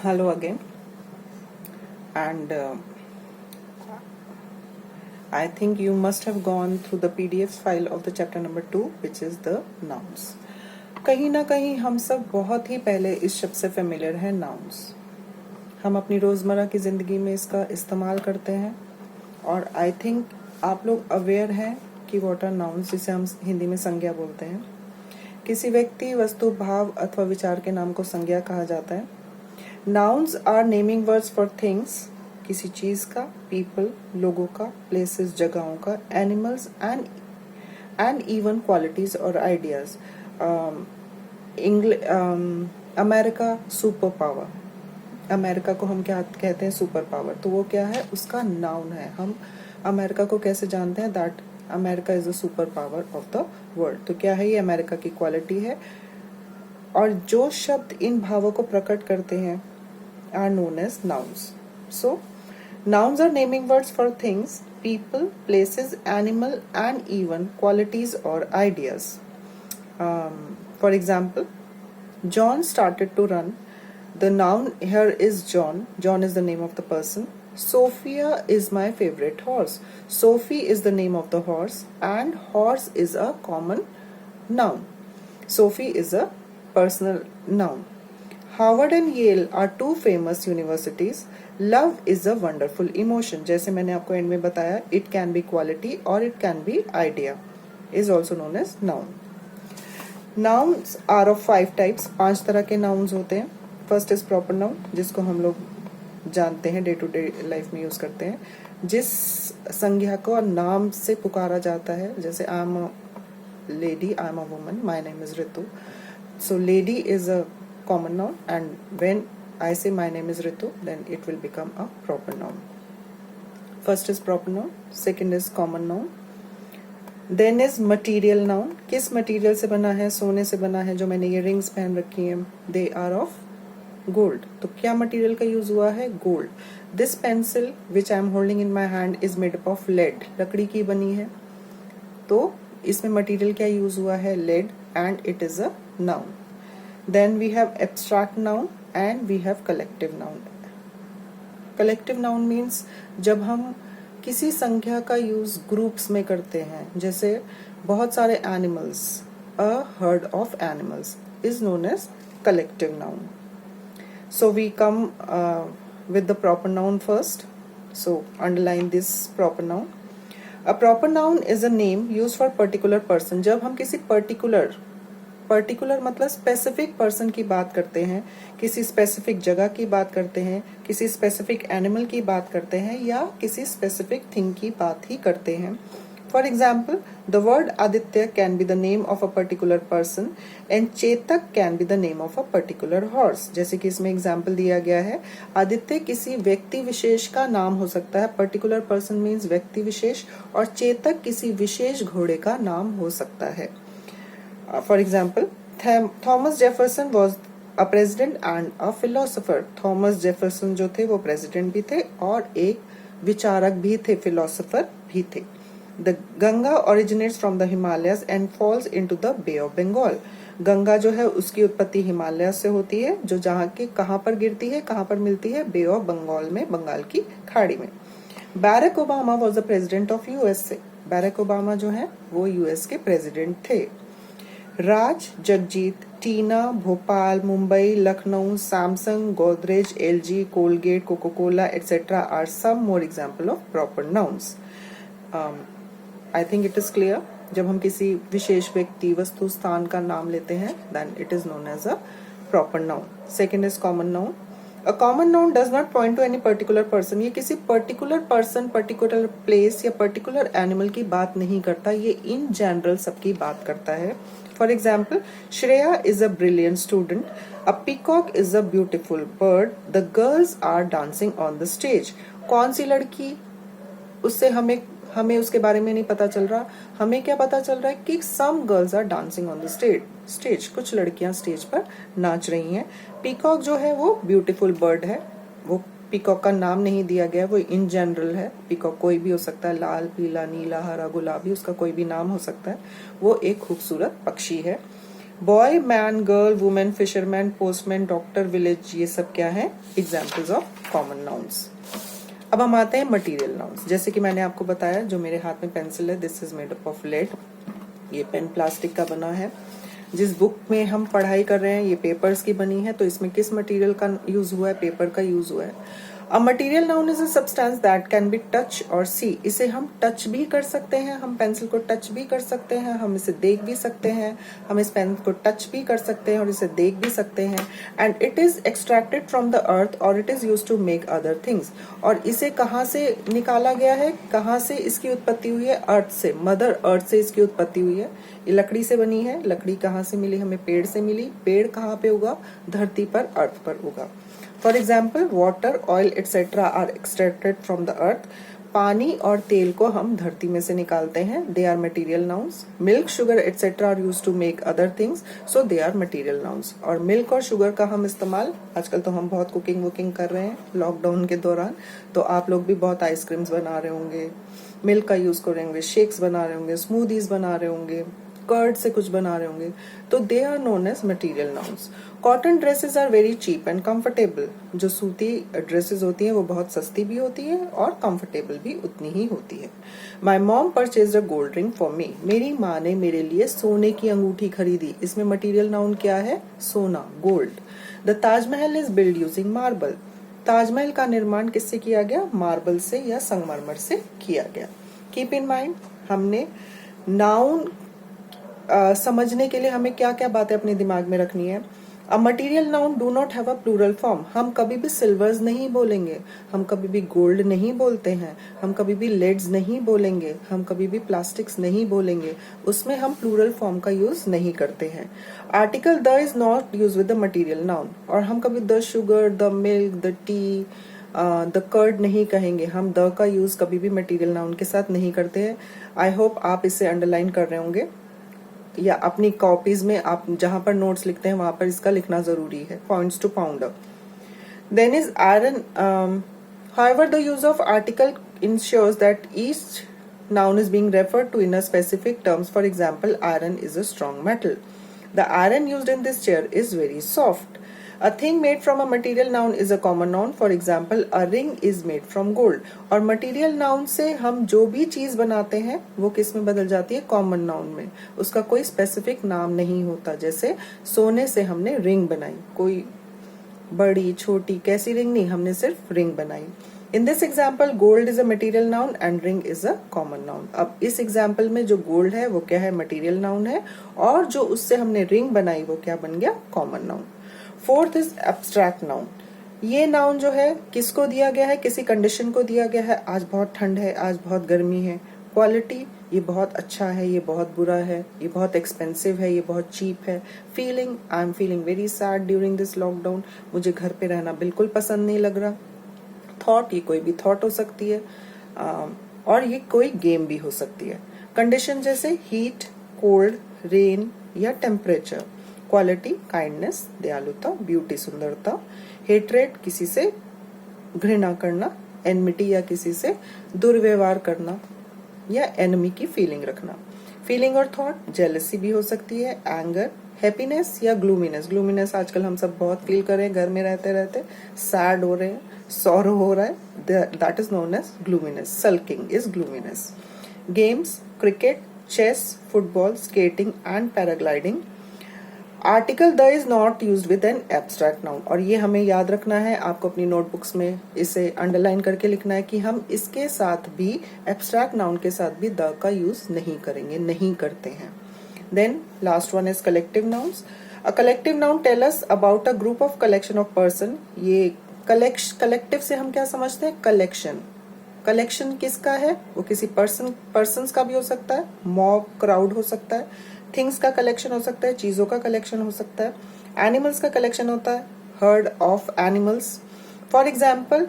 Hello again, and I think you must have gone through the PDF file of the chapter number 2, which is the nouns. कहीं ना कहीं हम सब बहुत ही पहले इस शब्द से फेमिलियर हैं nouns. हम अपनी रोज़मर्रा की ज़िंदगी में इसका इस्तेमाल करते हैं और आई थिंक आप लोग अवेयर हैं कि व्हाट आर nouns, जिसे हम हिंदी में संज्ञा बोलते हैं. किसी व्यक्ति, वस्तु, भाव अथवा विचार के नाम को संज्ञा कहा जाता है. Nouns are naming words for things, किसी चीज़ का, people, लोगों का, places, जगहों का, animals and even qualities और ideas. America super power, America को हम क्या कहते हैं? Super power. तो वो क्या है? उसका नाउन है. हम अमेरिका को कैसे जानते हैं? That America is the super power of the world. तो क्या है ये? अमेरिका की क्वालिटी है. और जो शब्द इन भावों को प्रकट करते हैं are known as nouns. So, nouns are naming words for things, people, places, animal, and even qualities or ideas. For example, John started to run. The noun here is John. John is the name of the person. Sophia is my favorite horse. Sophie is the name of the horse, and horse is a common noun. Sophie is a personal noun. Harvard and Yale are two famous universities. Love is a wonderful emotion. जैसे मैंने आपको and में बताया, it can be quality or it can be idea. Is also known as noun. Nouns are of 5 types. 5 तरह के nouns होते हैं. First is proper noun, जिसको हम लोग जानते हैं, डे टू डे लाइफ में यूज करते हैं. जिस संज्ञा को नाम से पुकारा जाता है, जैसे I am a lady, I am a woman, my name is Ritu. So lady is a common noun, and when I say my name is Ritu, then it will become a proper noun. First is proper noun, second is common noun, then is material noun. किस material से बना है? सोने से बना है. जो मैंने ये rings पहन रखी हैं, they are of gold. तो क्या material का use हुआ है? Gold. This pencil which I am holding in my hand is made up of lead. लकड़ी की बनी है. तो इसमें material क्या use हुआ है? Lead, and it is a noun. Then we have abstract noun and we have collective noun. Collective noun means जब हम किसी संख्या का यूज ग्रुप्स में करते हैं, जैसे बहुत सारे animals, a herd of animals is known as collective noun. So we come with the proper noun first. So underline this proper noun. A proper noun is a name used for particular person. जब हम किसी particular मतलब specific person की बात करते हैं, किसी specific जगह की बात करते हैं, किसी स्पेसिफिक एनिमल की बात करते हैं, या किसी स्पेसिफिक थिंग की बात ही करते हैं. For example, the word Aditya can be the name of a particular person and Chetak can be the name of a particular horse. जैसे कि इसमें एग्जाम्पल दिया गया है, आदित्य किसी व्यक्ति विशेष का नाम हो सकता है. पर्टिकुलर पर्सन मीन्स व्यक्ति विशेष, और चेतक किसी विशेष घोड़े का नाम हो सकता है. For example, Thomas Jefferson was a president and a philosopher. Thomas Jefferson जो थे वो प्रेसिडेंट भी थे और एक विचारक भी थे, फिलोसोफर भी थे. The Ganga originates from the Himalayas and falls into the Bay of Bengal. Ganga जो है उसकी उत्पत्ति हिमालय से होती है, जो जहाँ के कहाँ पर गिरती है, कहाँ पर मिलती है? बे ऑफ बंगाल में, बंगाल की खाड़ी में. Barack Obama was the president of USA. Barack Obama जो है वो यूएस के प्रेसिडेंट थे. Raj, Jagjit, Tina, Bhopal, Mumbai, Lucknow, Samsung, Godrej, LG, Colgate, Coca Cola etcetera are some more example of proper nouns. I think it is clear. जब हम किसी विशेष व्यक्ति, वस्तु, स्थान का नाम लेते हैं, then it is known as a proper noun. Second is common noun. A common noun does not point to any particular person. ये किसी पर्टिकुलर पर्सन, पर्टिकुलर प्लेस या पर्टिकुलर एनिमल की बात नहीं करता. ये इन जनरल सबकी बात करता है. For example, Shreya is a brilliant student. A peacock is a beautiful bird. The girls are dancing on the stage. कौन सी लड़की? उससे हमें उसके बारे में नहीं पता चल रहा. हमें क्या पता चल रहा है कि some girls are dancing on the stage. कुछ लड़कियां स्टेज पर नाच रही हैं. पीकॉक जो है वो ब्यूटीफुल बर्ड है. वो पीकॉक का नाम नहीं दिया गया, वो इन जनरल है. पीकॉक कोई भी हो सकता है, लाल, पीला, नीला, हरा, गुलाबी, उसका कोई भी नाम हो सकता है. वो एक खूबसूरत पक्षी है. Boy, man, girl, women, fisherman, postman, doctor, village, ये सब क्या है? Examples of common nouns. अब हम आते हैं मटेरियल नाउन्स। जैसे कि मैंने आपको बताया, जो मेरे हाथ में पेंसिल है, this is made up of lead. ये पेन प्लास्टिक का बना है। जिस बुक में हम पढ़ाई कर रहे हैं ये पेपर्स की बनी है, तो इसमें किस मटेरियल का यूज हुआ है? पेपर का यूज हुआ है। A material noun is a substance that can be touch और सी। इसे हम टच भी कर सकते हैं, हम पेंसिल को टच भी कर सकते हैं, हम इसे देख भी सकते हैं, हम इस पेन को टच भी कर सकते हैं और इसे देख भी सकते हैं। And it is extracted from the earth और it is use to make other things. और इसे कहाँ से निकाला गया है? कहाँ से इसकी उत्पत्ति हुई है? अर्थ से, मदर अर्थ से इसकी उत्पत्ति हुई है। ये लकड़ी से बनी है। लकड़ी कहाँ से मिली? हमें पेड़ से मिली। पेड़ कहाँ पे उगा? धरती पर, अर्थ पर उगा। For example, water, oil etcetera are extracted from the earth. पानी और तेल को हम धरती में से निकालते हैं, they are material nouns. Milk, sugar etcetera are use to make other things, so they are material nouns. और मिल्क और शुगर का हम इस्तेमाल, आजकल तो हम बहुत कुकिंग वुकिंग कर रहे हैं लॉकडाउन के दौरान, तो आप लोग भी बहुत आइसक्रीम्स बना रहे होंगे, मिल्क का यूज करेंगे, शेक्स बना रहे होंगे, स्मूदीज बना रहे होंगे, कर्ड से कुछ बना रहे होंगे, तो they are known as material nouns. Cotton dresses are very cheap and comfortable. जो सूती ड्रेसेस होती हैं वो बहुत सस्ती भी होती है और कंफर्टेबल भी उतनी ही होती है। My mom purchase a gold ring for me. मेरी माँ ने मेरे लिए सोने की अंगूठी खरीदी। इसमें मटेरियल नाउन क्या है? सोना, gold. The Taj Mahal is build using marble. Taj Mahal का निर्माण किससे किया गया? मार्बल से या संगमरमर से किया गया। कीप इन माइंड, हमने नाउन समझने के लिए हमें क्या क्या बातें अपने दिमाग में रखनी है। A material noun do not have a plural form. हम कभी भी सिल्वर्स नहीं बोलेंगे, हम कभी भी गोल्ड नहीं बोलते हैं, हम कभी भी लेड्स नहीं बोलेंगे, हम कभी भी प्लास्टिक्स नहीं बोलेंगे, उसमें हम प्लूरल फॉर्म का यूज नहीं करते हैं। Article the is not use with the material noun. और हम कभी the sugar, the milk, the tea, the curd नहीं कहेंगे। हम द का यूज कभी भी मटेरियल नाउन के साथ नहीं करते हैं। आई होप आप इसे अंडरलाइन कर रहे होंगे या अपनी कॉपीज में आप जहां पर नोट्स लिखते हैं वहां पर इसका लिखना जरूरी है। Points to ponder. Then is iron. However the use of article ensures that each noun is being referred to in a specific terms. For example, iron is a strong metal. The iron used in this chair is very soft. A thing made from a material noun is a common noun. For example, a ring is made from gold. और material noun से हम जो भी चीज बनाते हैं वो किस में बदल जाती है? कॉमन नाउन में। उसका कोई स्पेसिफिक नाम नहीं होता। जैसे सोने से हमने रिंग बनाई, कोई बड़ी छोटी कैसी रिंग नहीं, हमने सिर्फ रिंग बनाई। In this example gold is a material noun and ring is a common noun. अब इस एग्जाम्पल में जो गोल्ड है वो क्या है? मटीरियल नाउन है, और जो उससे हमने रिंग बनाई वो क्या बन गया? Common noun. Fourth is abstract noun. ये नाउन जो है किसको दिया गया है? किसी कंडीशन को दिया गया है। आज बहुत ठंड है, आज बहुत गर्मी है। क्वालिटी, ये बहुत अच्छा है, ये बहुत बुरा है, ये बहुत एक्सपेंसिव है, ये बहुत चीप है। Feeling, I am feeling very sad during this lockdown. मुझे घर पे रहना बिल्कुल पसंद नहीं लग रहा। थॉट, ये कोई भी थॉट हो सकती है, और ये कोई गेम भी हो सकती है। कंडीशन जैसे हीट, कोल्ड, रेन या टेम्परेचर। क्वालिटी, काइंडनेस, दयालुता, ब्यूटी, सुंदरता। हेट्रेड, किसी से घृणा करना। एनमिटी, या किसी से दुर्व्यवहार करना या एनिमी की फीलिंग रखना। फीलिंग और थॉट, जेलसी भी हो सकती है। एंगर, हैप्पीनेस या ग्लूमीनेस। ग्लूमीनेस आजकल हम सब बहुत फील कर रहे हैं घर में रहते रहते, सैड हो रहे हैं, सॉरो हो रहा है, that is known as gloominess. Sulking is gloominess. Games, cricket, chess, football, skating and paragliding. Article the is not use with an abstract noun. और ये हमें याद रखना है, आपको अपनी नोटबुक्स में इसे अंडरलाइन करके लिखना है कि हम इसके साथ भी, एब्स्ट्रैक्ट नाउन के साथ भी द का यूज नहीं करेंगे, नहीं करते हैं। Then last one is collective nouns. A collective noun tell us about a group of collection of person. ये कलेक्टिव से हम क्या समझते हैं? कलेक्शन। कलेक्शन किसका है? वो किसी पर्सन्स का भी हो सकता है, मॉब, क्राउड हो सकता है। थिंग्स का कलेक्शन हो सकता है, चीजों का कलेक्शन हो सकता है। एनिमल्स का कलेक्शन होता है, herd of animals. For example,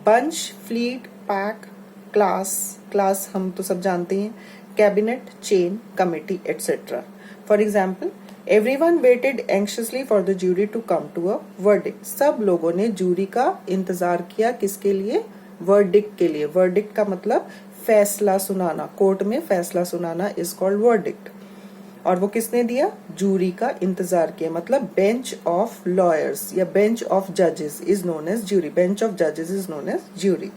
bunch, fleet, pack, class हम तो सब जानते हैं। Cabinet, chain, committee, etcetera. For example, everyone waited anxiously for the jury to come to a verdict. सब लोगों ने जूरी का इंतजार किया, किसके लिए? वर्डिक्ट के लिए। वर्डिक्ट का मतलब फैसला सुनाना, कोर्ट में फैसला सुनाना इज कॉल्ड वर्डिक्ट। और वो किसने दिया? जूरी का इंतजार किया, मतलब बेंच ऑफ लॉयर्स या बेंच ऑफ जजेस is known as jury. Bench of जजेस is known as jury.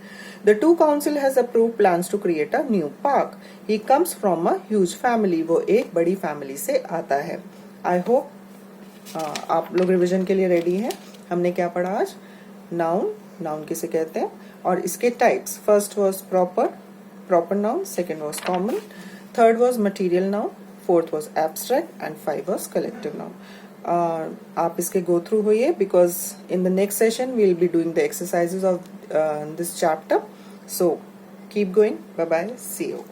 The two council has approved plans to create a new park. He comes from a huge family. वो एक बड़ी family से आता है. I hope आप लोग रिवीजन के लिए रेडी हैं. हमने क्या पढ़ा आज? नाउन. नाउन किसे कहते हैं और इसके types. First was proper noun. Second was common. Third was material noun. Fourth was abstract and five was collective noun. आप इसके गो थ्रू होइए because in the next session we will be doing the exercises of this chapter. So keep going. Bye bye. See you.